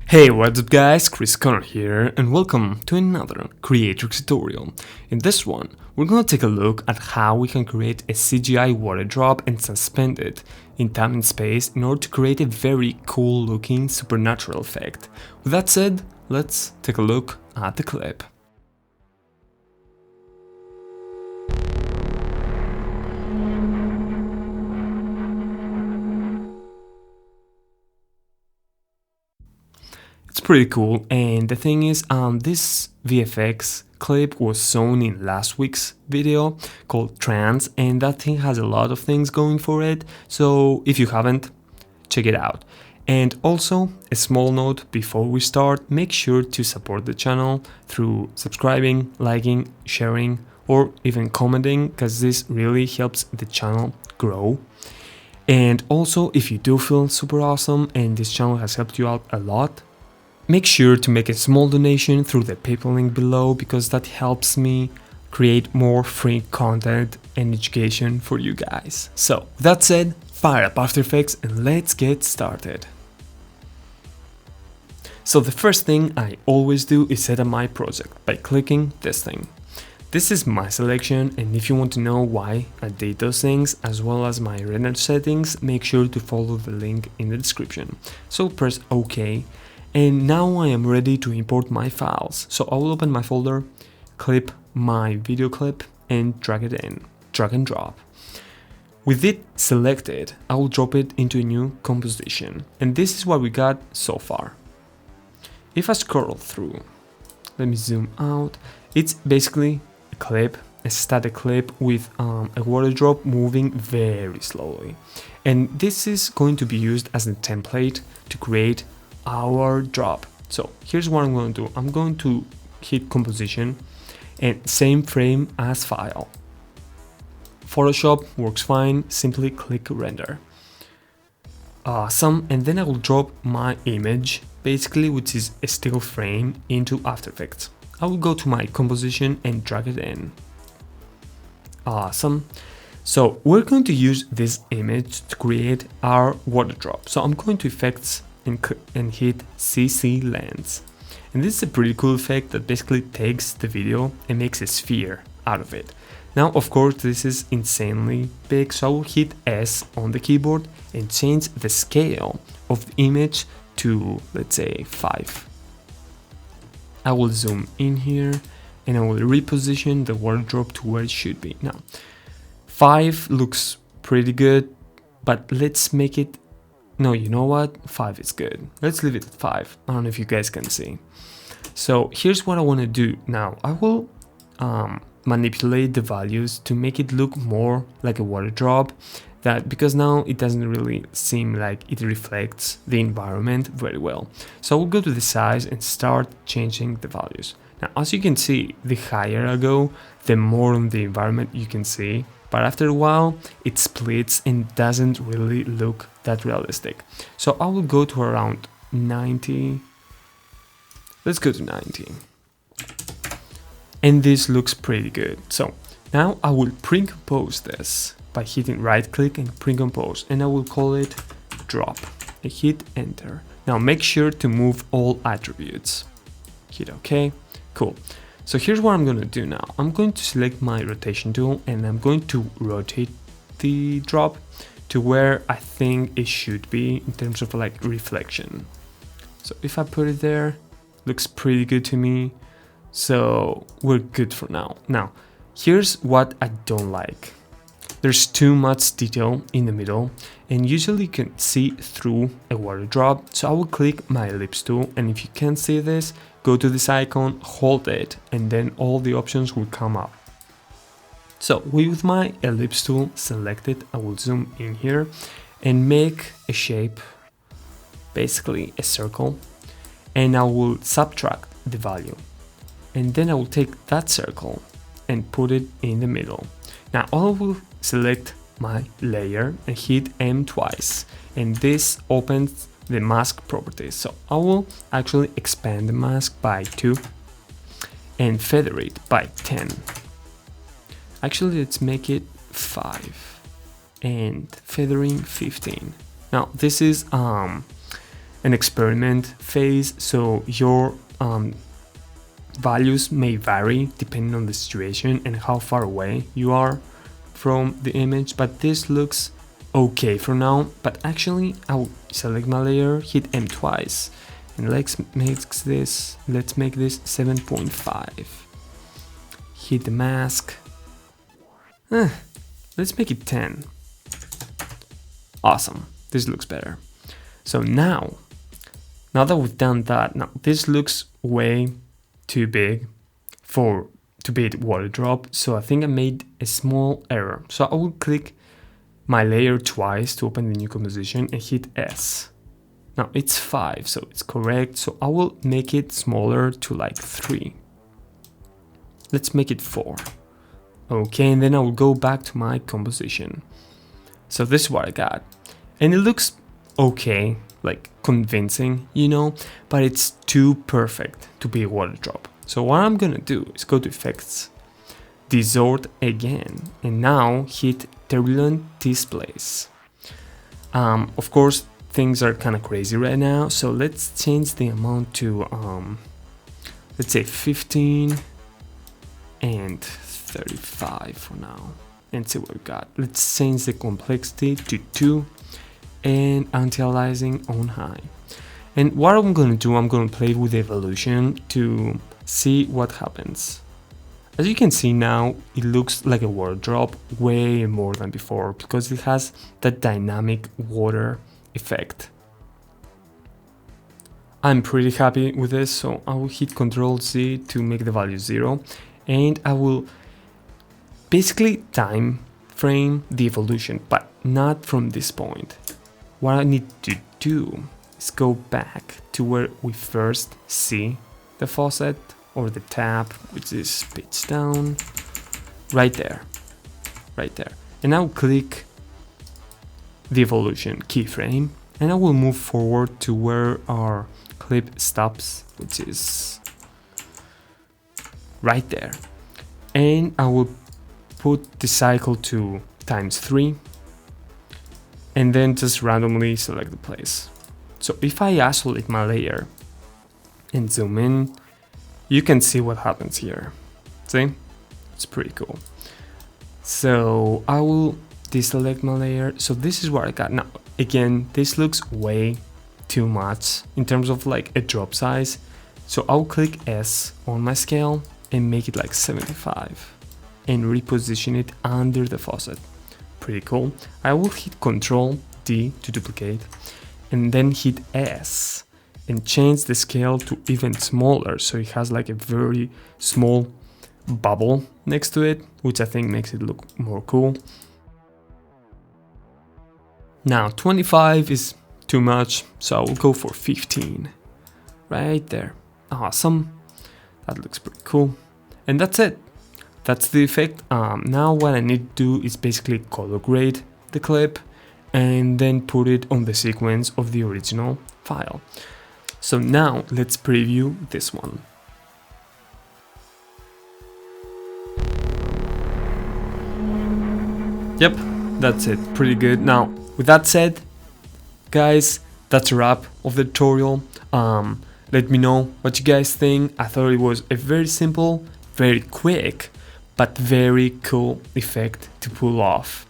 Hey, what's up guys, Chris Connor here and welcome to another Creatrix tutorial. In this one, we're gonna take a look at how we can create a CGI water drop and suspend it in time and space in order to create a very cool looking supernatural effect. With that said, let's take a look at the clip. It's pretty cool, and the thing is, this VFX clip was shown in last week's video called Trans, and that thing has a lot of things going for it, so if you haven't, check it out. And also, a small note before we start, make sure to support the channel through subscribing, liking, sharing, or even commenting, because this really helps the channel grow. And also, if you do feel super awesome and this channel has helped you out a lot, make sure to make a small donation through the PayPal link below, because that helps me create more free content and education for you guys. So, with that said, fire up After Effects and let's get started. So the first thing I always do is set up my project by clicking this thing. This is my selection, and if you want to know why I did those things as well as my render settings, make sure to follow the link in the description. So press OK. And now I am ready to import my files. So I will open my folder, clip my video clip and drag it in, drag and drop. With it selected, I will drop it into a new composition. And this is what we got so far. If I scroll through, let me zoom out, it's basically a clip, a static clip with a water drop moving very slowly. And this is going to be used as a template to create our drop. So here's what I'm going to do. I'm going to hit composition and same frame as file. Photoshop works fine, simply click render. Awesome, and then I will drop my image, basically, which is a still frame, into After Effects. I will go to my composition and drag it in. Awesome. So we're going to use this image to create our water drop. So I'm going to Effects and hit CC Lens. And this is a pretty cool effect that basically takes the video and makes a sphere out of it. Now, of course, this is insanely big, so I will hit S on the keyboard and change the scale of the image to, let's say, 5. I will zoom in here and I will reposition the water drop to where it should be. Now, 5 looks pretty good, but let's make it. No, you know what? 5 is good. Let's leave it at 5. I don't know if you guys can see. So here's what I want to do now. I will manipulate the values to make it look more like a water drop, because now it doesn't really seem like it reflects the environment very well. So I will go to the size and start changing the values. Now, as you can see, the higher I go, the more on the environment you can see. But after a while, it splits and doesn't really look that realistic. So I will go to around 90. Let's go to 90. And this looks pretty good. So now I will pre-compose this by hitting right click and pre-compose, and I will call it drop. I hit enter. Now make sure to move all attributes. Hit OK. Cool. So here's what I'm going to do now. I'm going to select my rotation tool and I'm going to rotate the drop to where I think it should be in terms of like reflection. So if I put it there, looks pretty good to me. So we're good for now. Now, here's what I don't like. There's too much detail in the middle, and usually you can see through a water drop. So I will click my ellipse tool, and if you can't see this, go to this icon, hold it, and then all the options will come up. So with my ellipse tool selected, I will zoom in here and make a shape, basically a circle, and I will subtract the value. And then I will take that circle and put it in the middle. Now I will select my layer and hit M twice, and this opens the mask properties. So I will actually expand the mask by 2 and feather it by 10. Actually, let's make it 5 and feathering 15. Now this is an experiment phase, so your values may vary depending on the situation and how far away you are from the image, but this looks okay for now. But actually I'll select my layer, hit M twice, and let's make this 7.5. Hit the mask. Let's make it 10. Awesome, this looks better. So now that we've done that, now this looks way too big to be a water drop, so I think I made a small error. So I will click my layer twice to open the new composition and hit S. Now it's 5, so it's correct, so I will make it smaller to like 3. Let's make it 4. Okay, and then I will go back to my composition. So this is what I got, and it looks okay, like convincing, you know, but it's too perfect to be a water drop. So what I'm gonna do is go to Effects, Distort again, and now hit Turbulent Displace. Of course, things are kind of crazy right now, so let's change the amount to let's say 15 and 35 for now, and see what we got. Let's change the complexity to 2 and anti-aliasing on high. And what I'm gonna do, I'm gonna play with the evolution to see what happens. As you can see now, it looks like a water drop way more than before because it has that dynamic water effect. I'm pretty happy with this, so I will hit Ctrl Z to make the value 0, and I will basically time frame the evolution, but not from this point. What I need to do is go back to where we first see the faucet or the tap, which is pitch down, right there, and I'll click the evolution keyframe, and I will move forward to where our clip stops, which is right there, and I will put the cycle to ×3, and then just randomly select the place. So if I isolate my layer and zoom in, you can see what happens here. See? It's pretty cool. So I will deselect my layer. So this is what I got. Now, again, this looks way too much in terms of like a drop size. So I'll click S on my scale and make it like 75 and reposition it under the faucet. Pretty cool. I will hit Ctrl D to duplicate and then hit S and change the scale to even smaller, so it has like a very small bubble next to it, which I think makes it look more cool. Now 25 is too much, so I will go for 15 right there. Awesome, that looks pretty cool, and that's it. That's the effect. Now what I need to do is basically color grade the clip and then put it on the sequence of the original file. So now let's preview this one. Yep, that's it, pretty good. Now, with that said, guys, that's a wrap of the tutorial. Let me know what you guys think. I thought it was a very simple, very quick, but very cool effect to pull off.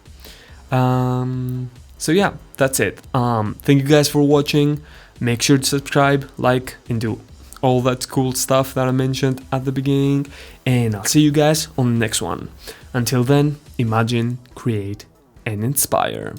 So yeah, that's it. Thank you guys for watching. Make sure to subscribe, like, and do all that cool stuff that I mentioned at the beginning. And I'll see you guys on the next one. Until then, imagine, create, and inspire.